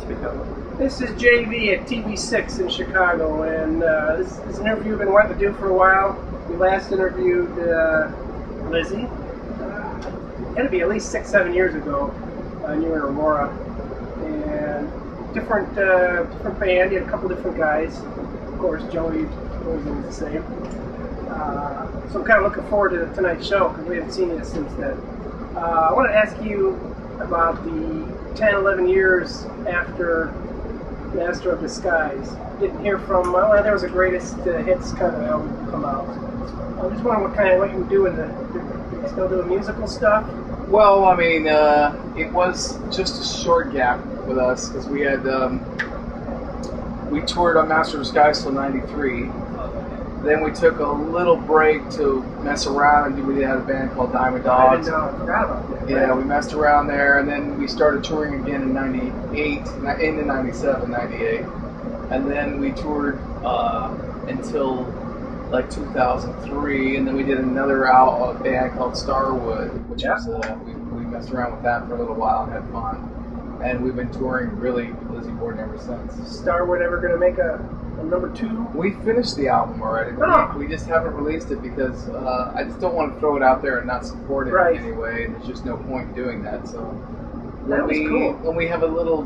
Speak up. This is JV at TV6 in Chicago, and this is an interview I've been wanting to do for a while. We last interviewed Lizzy. It had to be at least 6-7 years ago. You were in Aurora, and different band. You had a couple different guys. Of course, Joey was the same. So I'm kind of looking forward to tonight's show because we haven't seen you since then. I want to ask you about the 10, 11 years after Master of Disguise. Didn't hear from, there was a greatest hits kind of album come out. I just wondering what you doing. You still doing musical stuff? Well, I mean, it was just a short gap with us because we had, we toured on Master of Disguise till '93. Then we took a little break to mess around, and we had a band called Diamond Dogs. I forgot about that. Yeah, we messed around there, and then we started touring again in '98, into '97, '98, and then we toured until like 2003, and then we did another band called Starwood, which was we messed around with that for a little while and had fun, and we've been touring really Lizzy Borden ever since. Starwood ever going to make a number 2? We finished the album already. Oh. We just haven't released it because I just don't want to throw it out there and not support it in any way, and there's just no point in doing that. So when we have a little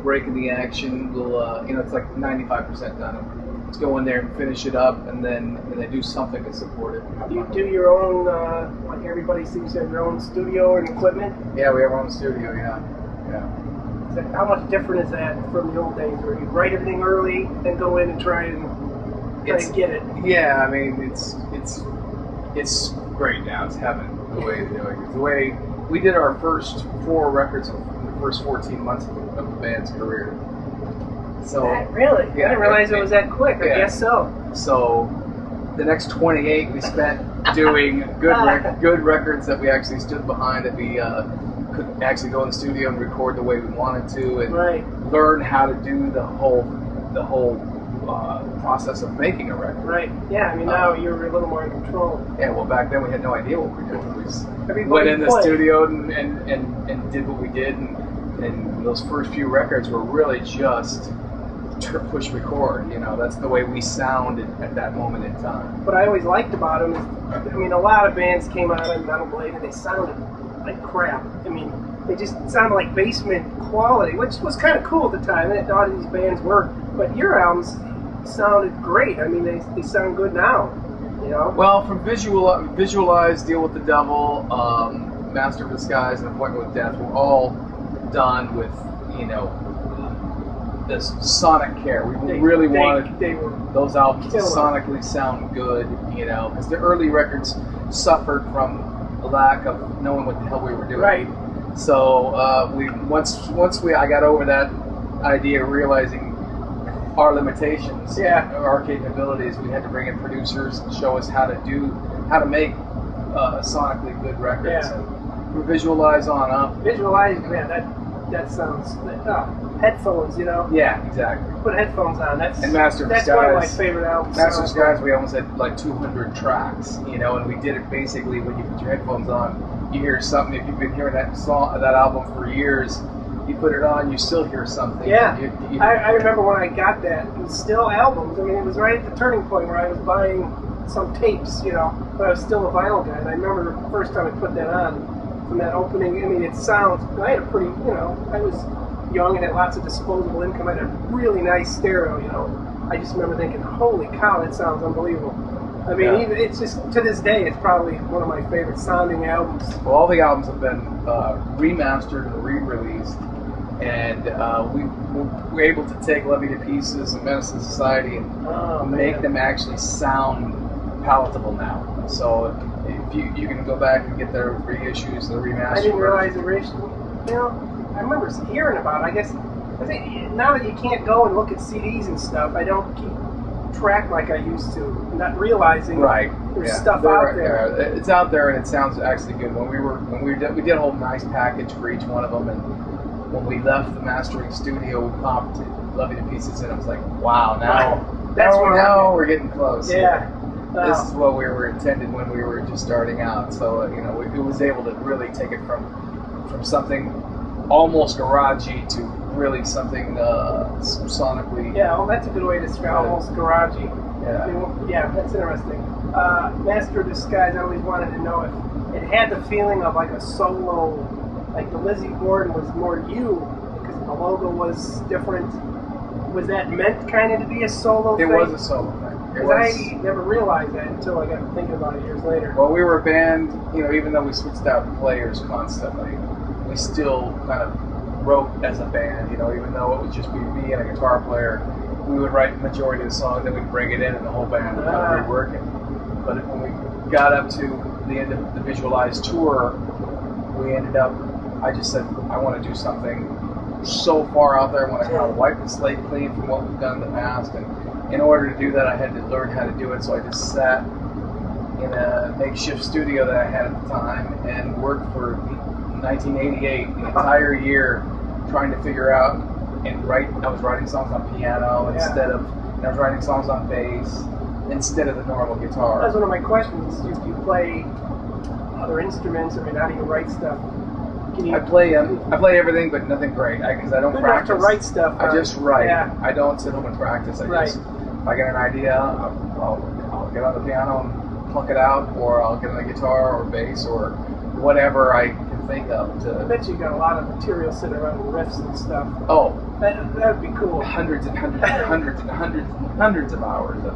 break in the action, we'll it's like 95% done. Let's go in there and finish it up, and then do something to support it. Do you do your own, like everybody seems to have their own studio and equipment? Yeah, we have our own studio, yeah. How much different is that from the old days where you write everything early, then go in and try and get it? Yeah, I mean, it's great now. It's heaven, the way of doing it. The way we did our first 4 records in the first 14 months of the band's career. So really? Yeah, I didn't realize it was that quick. I guess so. So the next 28 we spent doing good records that we actually stood behind, that we could actually go in the studio and record the way we wanted to, and learn how to do the whole process of making a record. Right. Yeah. I mean, now you're a little more in control. Yeah. Well, back then we had no idea what we were doing. We just went in the studio and did what we did, and those first few records were really just push record. That's the way we sounded at that moment in time. What I always liked about them is, I mean, a lot of bands came out on Metal Blade and they sounded like crap. I mean, they just sounded like basement quality, which was kind of cool at the time. And a lot of these bands were, but your albums sounded great. I mean, they sound good now. Well, from Visualize, Deal with the Devil, Master of Disguise, and Appointment with Death were all done with this sonic care. We really wanted those albums to sonically sound good, because the early records suffered from the lack of knowing what the hell we were doing. Right. So I got over that idea of realizing our limitations, our capabilities. We had to bring in producers and show us how to make sonically good records. Yeah. And we Visualize on up. Visualize, man, that sounds headphones, Yeah, exactly. Put headphones on. That's Master of Disguise. One of my favorite albums. Master of Disguise, we almost had like 200 tracks, and we did it basically when you put your headphones on, you hear something. If you've been hearing that album for years, you put it on, you still hear something. Yeah, I remember when I got that. It was still albums. I mean, it was right at the turning point where I was buying some tapes, but I was still a vinyl guy. And I remember the first time I put that on, from that opening. I mean, it sounds. I had a pretty, I was young and had lots of disposable income. I had a really nice stereo, I just remember thinking, holy cow, that sounds unbelievable. I mean, even, it's just, to this day, it's probably one of my favorite sounding albums. Well, all the albums have been remastered and re-released, and we were able to take Levy to Pieces and Menace to Society and make them actually sound palatable now. So if you can go back and get their reissues, the remastered. I didn't realize the reissue. I remember hearing about it. I guess now that you can't go and look at CDs and stuff, I don't keep track like I used to, not realizing there's stuff out there. Yeah, it's out there and it sounds actually good. We did a whole nice package for each one of them, and when we left the mastering studio, we popped Levy to Pieces, and I was like, wow, now we're getting close. Yeah. This is what we were intended when we were just starting out. So it was able to really take it from something almost garagey to really something sonically. Yeah, well, that's a good way to describe almost garagey. Yeah. I mean, yeah, that's interesting. Master of Disguise, I always wanted to know if it had the feeling of like a solo, like the Lizzy Borden was more you, because the logo was different. Was that meant kind of to be a solo thing? It was a solo thing. Because I never realized that until I got to thinking about it years later. Well, we were a band, even though we switched out players constantly, we still kind of wrote as a band, even though it would just be me and a guitar player. We would write the majority of the songs, then we'd bring it in, and the whole band would kind of rework it. But when we got up to the end of the Visualize tour, I just said, I want to do something so far out there. I want to kind of wipe the slate clean from what we've done in the past. And in order to do that, I had to learn how to do it. So I just sat in a makeshift studio that I had at the time and worked for 1988, the entire year, trying to figure out and write. I was writing songs on piano instead of, and I was writing songs on bass instead of the normal guitar. That's one of my questions. Do you play other instruments? I mean, how do you write stuff? I play everything, but nothing great, because I don't practice. To write stuff. I just write. Yeah. I don't sit home and practice. If I get an idea, I'll get on the piano and pluck it out, or I'll get on the guitar or bass or whatever I can think of. I bet you got a lot of material sitting around riffs and stuff. Oh, that would be cool. Hundreds and hundreds and hundreds and hundreds and hundreds of hours of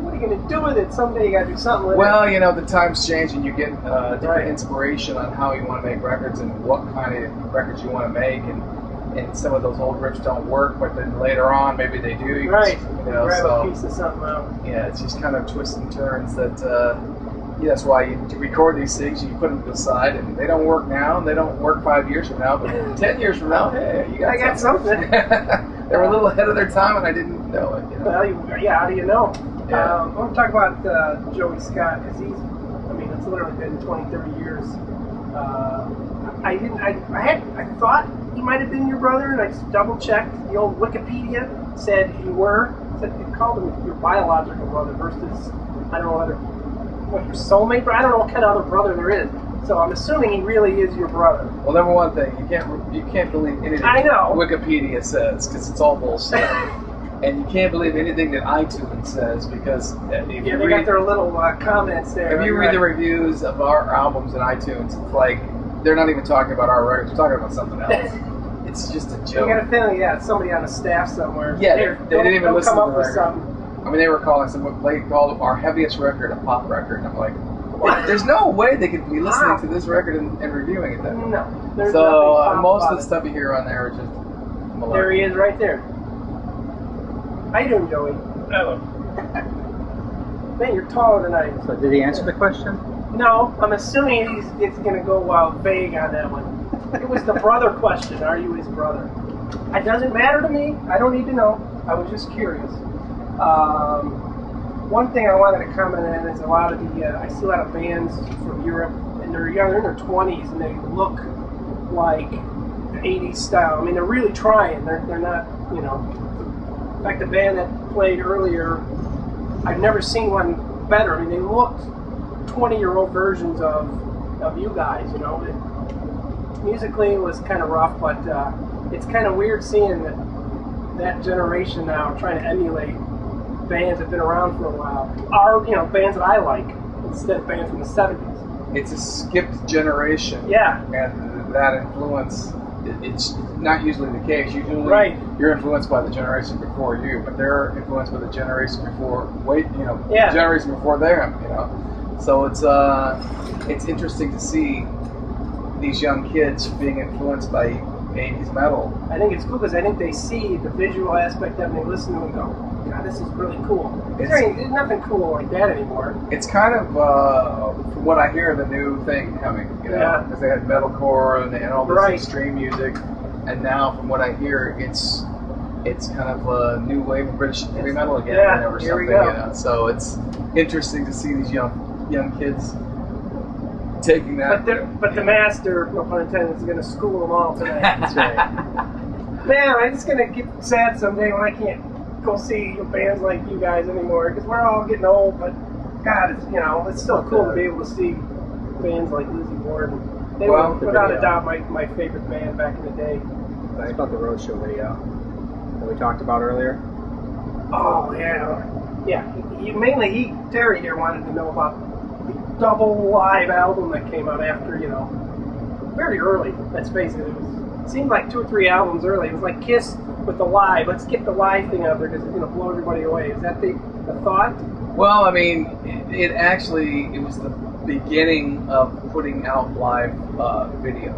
What are you going to do with it? Someday you got to do something with it. Well, the times change and you get different inspiration on how you want to make records and what kind of records you want to make, and some of those old riffs don't work, but then later on maybe they do. Grab a piece of something out. Yeah, it's just kind of twists and turns that. That's why you record these things, you put them to the side, and they don't work now, and they don't work 5 years from now, but 10 years from now, hey, I got something. They were a little ahead of their time, and I didn't know it. Well, how do you know? Yeah. I want to talk about Joey Scott, because it's literally been 20, 30 years. I thought he might have been your brother, and I just double-checked. The old Wikipedia said you were. It called him your biological brother versus, I don't know your soulmate brother? I don't know what kind of other brother there is. So I'm assuming he really is your brother. Well, number one thing, you can't believe anything Wikipedia says, because it's all bullshit. And you can't believe anything that iTunes says, because if you read, got their little comments there. If you read the reviews of our albums in iTunes, it's like they're not even talking about our records; they're talking about something else. It's just a joke. You got a feeling, it's somebody on the staff somewhere. Yeah, they didn't even listen to the record. Something. I mean, they were calling they called our heaviest record a pop record, and I'm like, what? There's no way they could be listening to this record and reviewing it then. No. So most of the stuff you hear on there is just malarkey. There he is, right there. How you doing, Joey? Hello. Man, you're taller than I am. So did he answer the question? No, I'm assuming it's going to go vague on that one. It was the brother question. Are you his brother? It doesn't matter to me. I don't need to know. I was just curious. One thing I wanted to comment on is a lot of I see a lot of bands from Europe, and they're young, they're in their 20s, and they look like the 80s style. I mean, they're really trying. They're not, In fact, the band that played earlier, I've never seen one better. I mean, they looked 20-year-old versions of you guys, musically, it was kind of rough, but it's kind of weird seeing that generation now trying to emulate bands that have been around for a while. Bands that I like instead of bands from the 70s. It's a skipped generation. Yeah. And that influence, it's not usually the case. Usually you're influenced by the generation before you, but they're influenced by the generation before, the generation before them, So it's interesting to see these young kids being influenced by 80s metal. I think it's cool because I think they see the visual aspect of it and they listen to it and go, God, this is really cool. There's nothing cool like that anymore. It's kind of, from what I hear, the new thing coming, because they had metalcore and they had all this extreme music, and now from what I hear, it's kind of a new wave of British heavy metal again, or here something. We go. So it's interesting to see these young kids taking that. But the master, no pun intended, is going to school them all tonight. That's right. Man, I'm just going to get sad someday when I can't go see bands like you guys anymore, because we're all getting old, but God, it's still cool to be able to see bands like Lizzy Borden. They were, without a doubt, my favorite band back in the day. It's about the roadshow video that we talked about earlier. Oh yeah, yeah. Terry here wanted to know about the double live album that came out after, very early. Let's face it, it seemed like 2 or 3 albums early. It was like Kiss with the live. Let's get the live thing out there because it's going to blow everybody away. Is that the thought? Well, I mean, it was the beginning of putting out live video.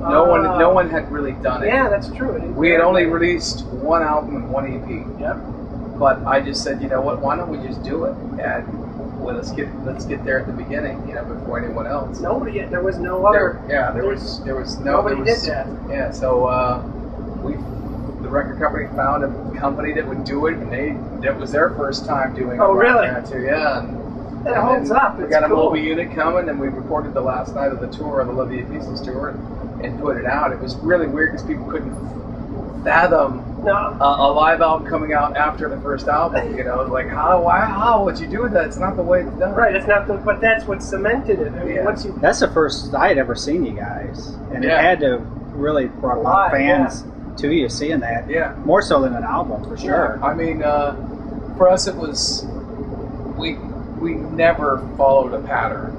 No one had really done it. Yeah, that's true. We had only released 1 album and 1 EP. Yep. But I just said, you know what? Why don't we just do it? And let's get there at the beginning, before anyone else. There was no other. There was nobody did that. Yeah, so the record company found a company that would do it, and that was their first time doing it. Oh, really? Too. Yeah. It holds up. We got a mobile unit coming, and we recorded the last night of the tour, of the Love You Pieces tour, and put it out. It was really weird because people couldn't fathom a live album coming out after the first album. Like how would you do that? It's not the way it's done. Right, it's not but that's what cemented it. I mean, that's the first I had ever seen you guys, and it had to really brought a lot of fans to you seeing that. Yeah, more so than an album for sure. I mean, for us it was we never followed a pattern.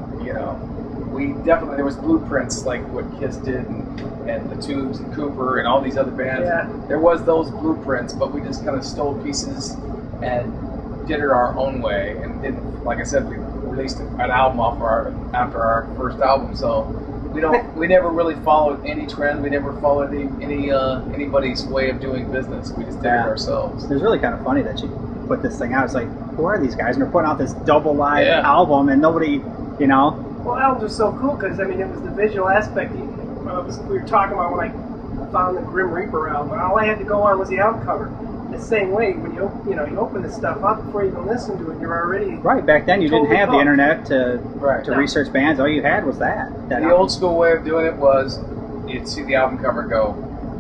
We definitely, there was blueprints like what Kiss did and the Tubes and Cooper and all these other bands. Yeah. There was those blueprints, but we just kind of stole pieces and did it our own way. And didn't, like I said, we released an album after our first album, so we never really followed any trend. We never followed anybody's way of doing business. We just did it ourselves. It was really kind of funny that you put this thing out. It's like, who are these guys? And they're putting out this double live album, and nobody, Well, albums are so cool because, it was the visual aspect. We were talking about when I found the Grim Reaper album. All I had to go on was the album cover. The same way, when you open this stuff up before you even listen to it, you're already back then you didn't have the internet to research bands. All you had was that the old school way of doing it was you'd see the album cover and go,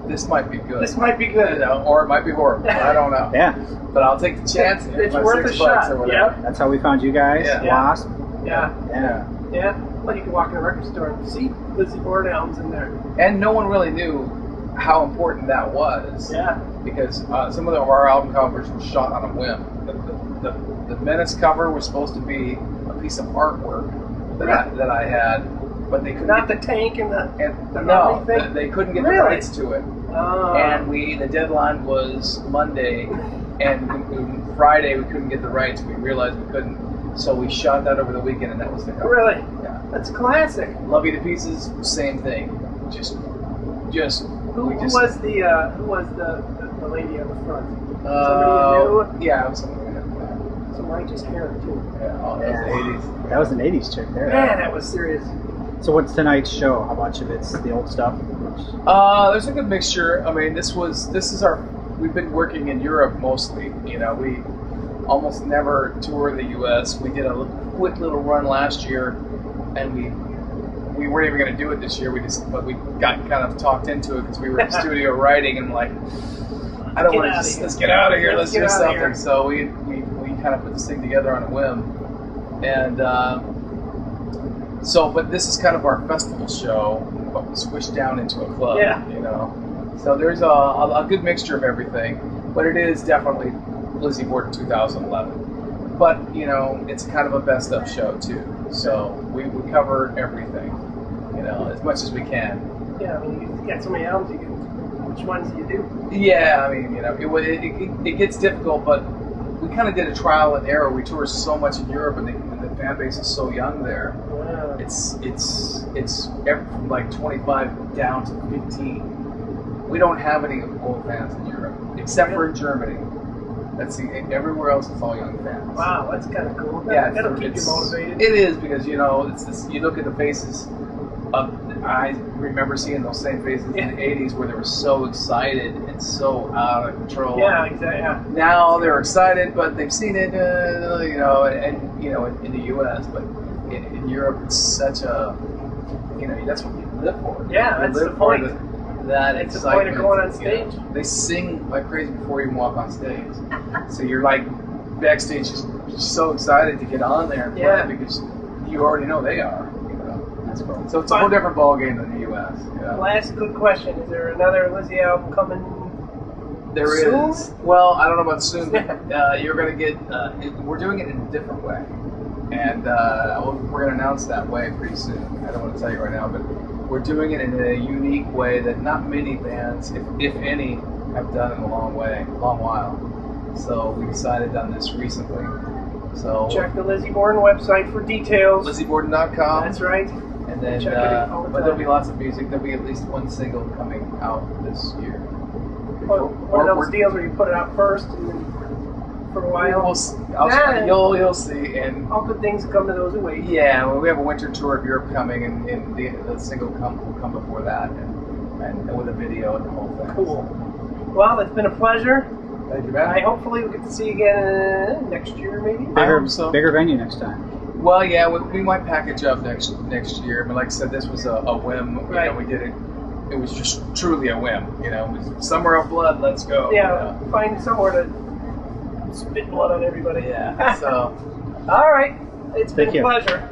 this might be good. This might be good. Or it might be horrible. I don't know. Yeah. But I'll take the chance. It's worth a shot. Or whatever. Yep. That's how we found you guys. Wasp. Yeah. Well, you can walk in a record store and see Lizzy Borden albums in there. And no one really knew how important that was. Yeah. Because some of our album covers were shot on a whim. The Menace cover was supposed to be a piece of artwork that I had, but they couldn't. Not the tank and the no, thing? they couldn't get the rights to it. And the deadline was Monday, and Friday we couldn't get the rights. We realized we couldn't, so we shot that over the weekend, and that was the cover. Really? Yeah. That's classic. Love You to Pieces, same thing. Who was the lady on the front? Somebody you knew? Yeah, it was somebody we knew. Some righteous hair too. Yeah, that was the 80s. That was an 80s chick there. Man, that was serious. So what's tonight's show? How much of it's the old stuff? There's a good mixture. I mean, we've been working in Europe mostly. We almost never tour the U.S. We did a quick little run last year, and we weren't even going to do it this year. But we got kind of talked into it because we were in the studio writing, and like, I don't want to let's get out of here. Let's do something. So we kind of put this thing together on a whim, and but this is kind of our festival show, but we switched down into a club. Yeah. So there's a good mixture of everything, but it is definitely Lizzy Borden 2011. But it's kind of a best of show too. So we cover everything, as much as we can. Yeah, I mean, you got so many albums. Which ones do you do? Yeah, I mean, it gets difficult, but we kind of did a trial and error. We toured so much in Europe, and the fan base is so young there. Wow. It's from like 25 down to 15. We don't have any old fans in Europe, except for in Germany. Everywhere else it's all young fans. Wow, that's kind of cool. That'll keep you motivated. It is, because it's this, you look at the faces of. I remember seeing those same faces in the 80s where they were so excited and so out of control. Yeah, exactly. Yeah. Now they're excited, but they've seen it, in the U.S. But in Europe, it's such a, that's what you live for. Yeah, that's the point. That it's excitement. It's the point of going on stage. They sing like crazy before you even walk on stage. So you're like backstage, just so excited to get on there and play because you already know they are. That's cool. So it's a whole different ball game than the U.S. Yeah. Last good question: is there another Lizzy album coming? There soon? is. Well, I don't know about soon, but you're going to get. We're doing it in a different way, and we're going to announce that way pretty soon. I don't want to tell you right now, but we're doing it in a unique way that not many bands, if any, have done in a long while. So we decided on this recently. So check the Lizzy Borden website for details. LizzyBorden.com. That's right. And then, Check it all the but there'll time. be lots of music. There'll be at least one single coming out this year. One of those deals where you put it out first and then for a while. You'll see. And all good things come to those who wait. yeah, well, we have a winter tour of Europe coming, and the single will come before that, and with a video and the whole thing. Cool. Well, it's been a pleasure. Thank you, man. I hopefully we get to see you again next year, maybe. Bigger venue next time. Well, yeah, we might package up next year. But like I said, this was a whim. Right. You know, we did it. It was just truly a whim. You know, it was Summer of Blood. Let's go. Yeah, find somewhere to spit blood on everybody. Yeah. So. All right. It's been Thank a you. pleasure.